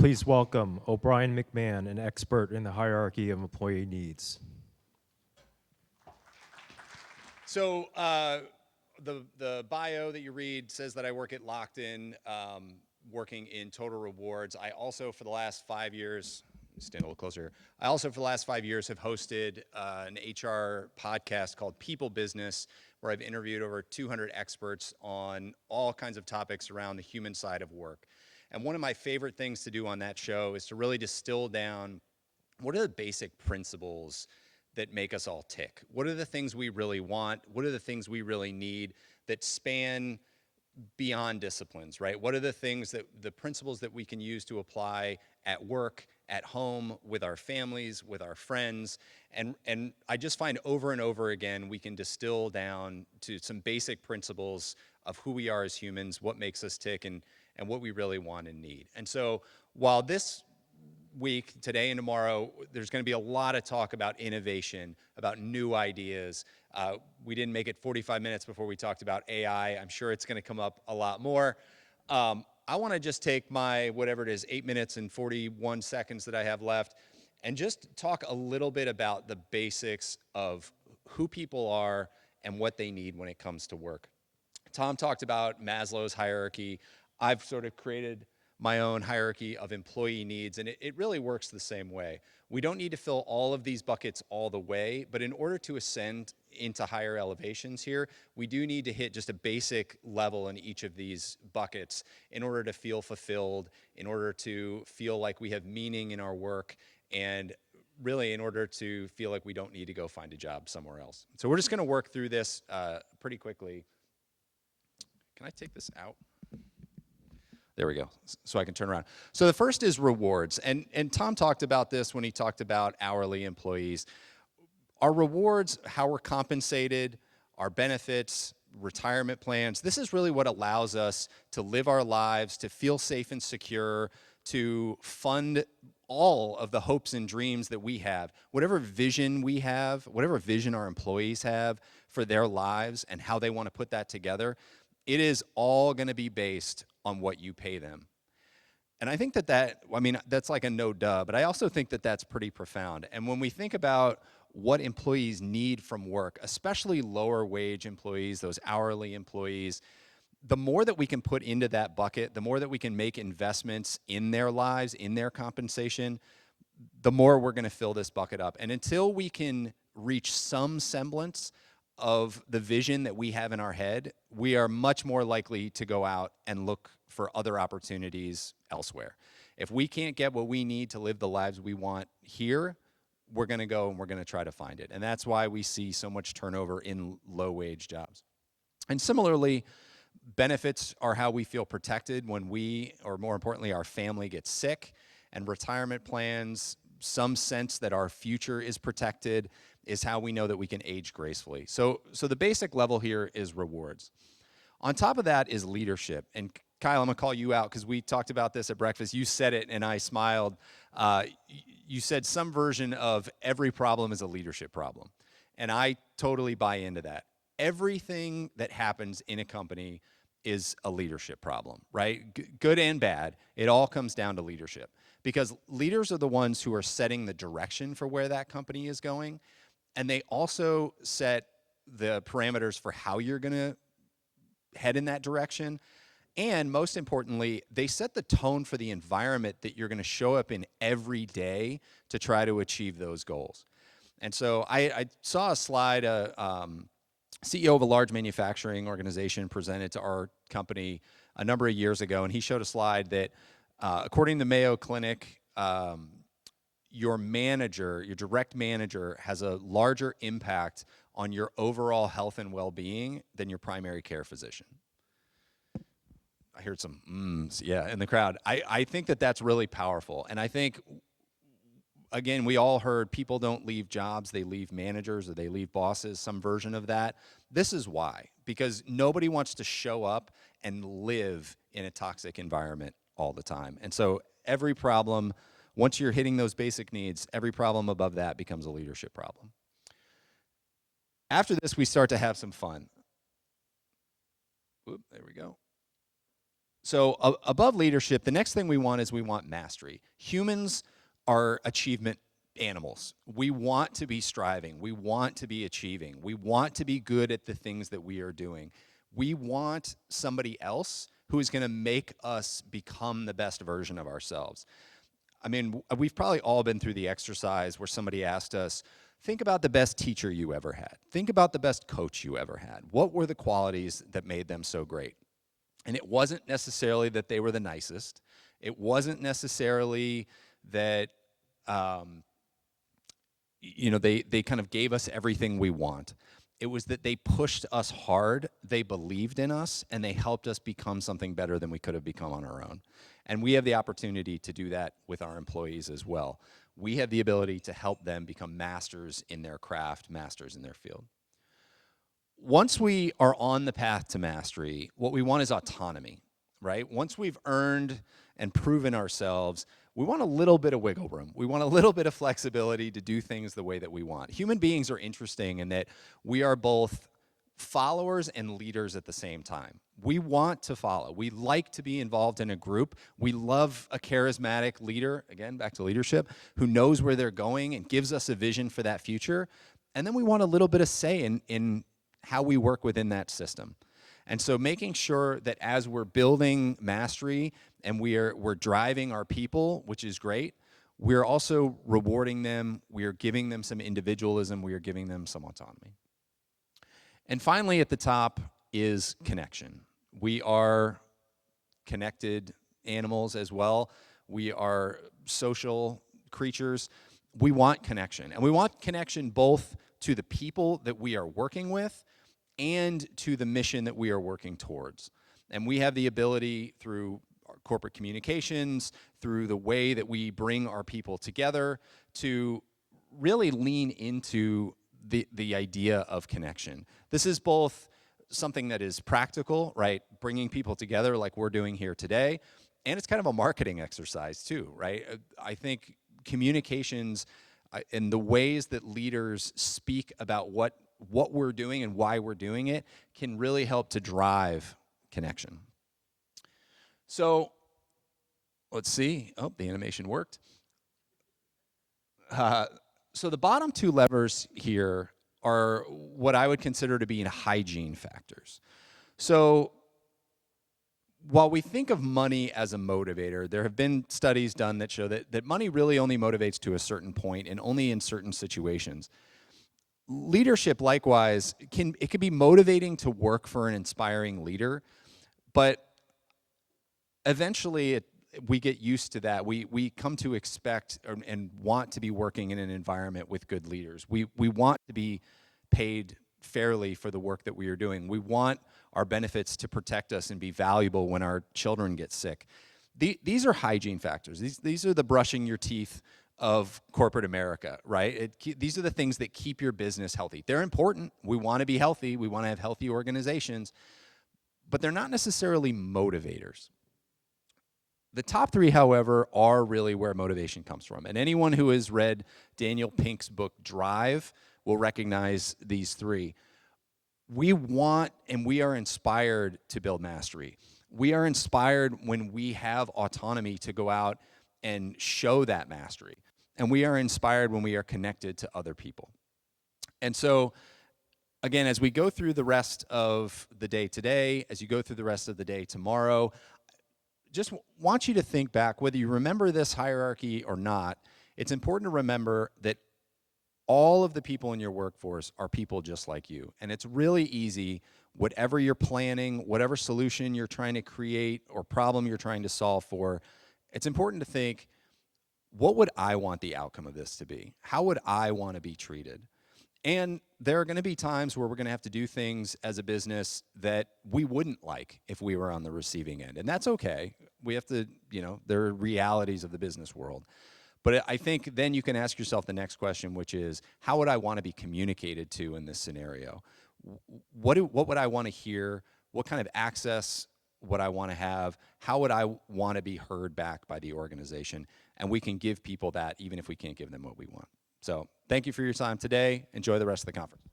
Please welcome O'Brien McMahon, an expert in the hierarchy of employee needs. So the bio that you read says that I work at Lockton, working in total rewards. I also, for the last 5 years, stand a little closer here. I also, for the last 5 years, have hosted an HR podcast called People Business, where I've interviewed over 200 experts on all kinds of topics around the human side of work. And one of my favorite things to do on that show is to really distill down what are the basic principles that make us all tick? What are the things we really want? What are the things we really need that span beyond disciplines, right? What are the things the principles that we can use to apply at work, at home, with our families, with our friends? And I just find over and over again, we can distill down to some basic principles of who we are as humans, what makes us tick, and what we really want and need. And so while this week, today and tomorrow, there's going to be a lot of talk about innovation, about new ideas. We didn't make it 45 minutes before we talked about AI. I'm sure it's going to come up a lot more. I want to just take my, whatever it is, 8 minutes and 41 seconds that I have left, and just talk a little bit about the basics of who people are and what they need when it comes to work. Tom talked about Maslow's hierarchy. I've sort of created my own hierarchy of employee needs, and it really works the same way. We don't need to fill all of these buckets all the way, but in order to ascend into higher elevations here, we do need to hit just a basic level in each of these buckets in order to feel fulfilled, in order to feel like we have meaning in our work, and really in order to feel like we don't need to go find a job somewhere else. So we're just gonna work through this pretty quickly. Can I take this out? There we go, so I can turn around. So the first is rewards, and Tom talked about this when he talked about hourly employees. Our rewards, how we're compensated, our benefits, retirement plans, this is really what allows us to live our lives, to feel safe and secure, to fund all of the hopes and dreams that we have. Whatever vision we have, whatever vision our employees have for their lives and how they want to put that together, it is all going to be based on what you pay them. And I think I mean, that's like a no duh, but I also think that that's pretty profound. And when we think about what employees need from work, especially lower wage employees, those hourly employees, the more that we can put into that bucket, the more that we can make investments in their lives, in their compensation, the more we're going to fill this bucket up. And until we can reach some semblance of the vision that we have in our head, we are much more likely to go out and look for other opportunities elsewhere. If we can't get what we need to live the lives we want here, we're gonna go and we're gonna try to find it. And that's why we see so much turnover in low-wage jobs. And similarly, benefits are how we feel protected when we, or more importantly, our family gets sick, and retirement plans, some sense that our future is protected, is how we know that we can age gracefully. So the basic level here is rewards. On top of that is leadership. And Kyle, I'm gonna call you out because we talked about this at breakfast. You said it and I smiled. You said some version of every problem is a leadership problem. And I totally buy into that. Everything that happens in a company is a leadership problem, right? Good and bad, it all comes down to leadership. Because leaders are the ones who are setting the direction for where that company is going. And they also set the parameters for how you're gonna head in that direction. And most importantly, they set the tone for the environment that you're gonna show up in every day to try to achieve those goals. And so I saw a slide, CEO of a large manufacturing organization presented to our company a number of years ago, and he showed a slide that according to Mayo Clinic, your manager, your direct manager, has a larger impact on your overall health and well-being than your primary care physician. I heard some mms, yeah, in the crowd. I think that that's really powerful. And I think, again, we all heard people don't leave jobs, they leave managers or they leave bosses, some version of that. This is why, because nobody wants to show up and live in a toxic environment all the time. And so every problem, once you're hitting those basic needs, every problem above that becomes a leadership problem. After this, we start to have some fun. Oop, there we go. So above leadership, the next thing we want is we want mastery. Humans are achievement animals. We want to be striving. We want to be achieving. We want to be good at the things that we are doing. We want somebody else who is going to make us become the best version of ourselves. I mean, we've probably all been through the exercise where somebody asked us, think about the best teacher you ever had. Think about the best coach you ever had. What were the qualities that made them so great? And it wasn't necessarily that they were the nicest. It wasn't necessarily that, they kind of gave us everything we want. It was that they pushed us hard, they believed in us, and they helped us become something better than we could have become on our own. And we have the opportunity to do that with our employees as well. We have the ability to help them become masters in their craft, masters in their field. Once we are on the path to mastery, what we want is autonomy, right? Once we've earned and proven ourselves, we want a little bit of wiggle room. We want a little bit of flexibility to do things the way that we want. Human beings are interesting in that we are both followers and leaders at the same time. We want to follow. We like to be involved in a group. We love a charismatic leader, again, back to leadership, who knows where they're going and gives us a vision for that future. And then we want a little bit of say in how we work within that system. And so making sure that as we're building mastery and we're driving our people, which is great, we're also rewarding them, we are giving them some individualism, we are giving them some autonomy. And finally at the top is connection. We are connected animals as well. We are social creatures. We want connection. And we want connection both to the people that we are working with and to the mission that we are working towards. And we have the ability through our corporate communications, through the way that we bring our people together to really lean into the idea of connection. This is both something that is practical, right? Bringing people together like we're doing here today. And it's kind of a marketing exercise too, right? I think communications and the ways that leaders speak about what we're doing and why we're doing it can really help to drive connection. So let's see. Oh, the animation worked. So the bottom two levers here are what I would consider to be hygiene factors. So while we think of money as a motivator, there have been studies done that show that money really only motivates to a certain point and only in certain situations. Leadership, likewise, it can be motivating to work for an inspiring leader, but eventually we get used to that. We come to expect and want to be working in an environment with good leaders. We want to be paid fairly for the work that we are doing. We want our benefits to protect us and be valuable when our children get sick. These are hygiene factors. These are the brushing your teeth of corporate America, right? These are the things that keep your business healthy. They're important. We want to be healthy. We want to have healthy organizations, but they're not necessarily motivators. The top three, however, are really where motivation comes from. And anyone who has read Daniel Pink's book, Drive, will recognize these three. We want and we are inspired to build mastery. We are inspired when we have autonomy to go out and show that mastery. And we are inspired when we are connected to other people. And so, again, as we go through the rest of the day today, as you go through the rest of the day tomorrow, just want you to think back, whether you remember this hierarchy or not, it's important to remember that all of the people in your workforce are people just like you. And it's really easy, whatever you're planning, whatever solution you're trying to create or problem you're trying to solve for, it's important to think, what would I want the outcome of this to be? How would I want to be treated? And there are going to be times where we're going to have to do things as a business that we wouldn't like if we were on the receiving end. And that's okay. We have to, there are realities of the business world. But I think then you can ask yourself the next question, which is, how would I want to be communicated to in this scenario? What would I want to hear? What kind of access would I want to have? How would I want to be heard back by the organization? And we can give people that even if we can't give them what we want. So thank you for your time today. Enjoy the rest of the conference.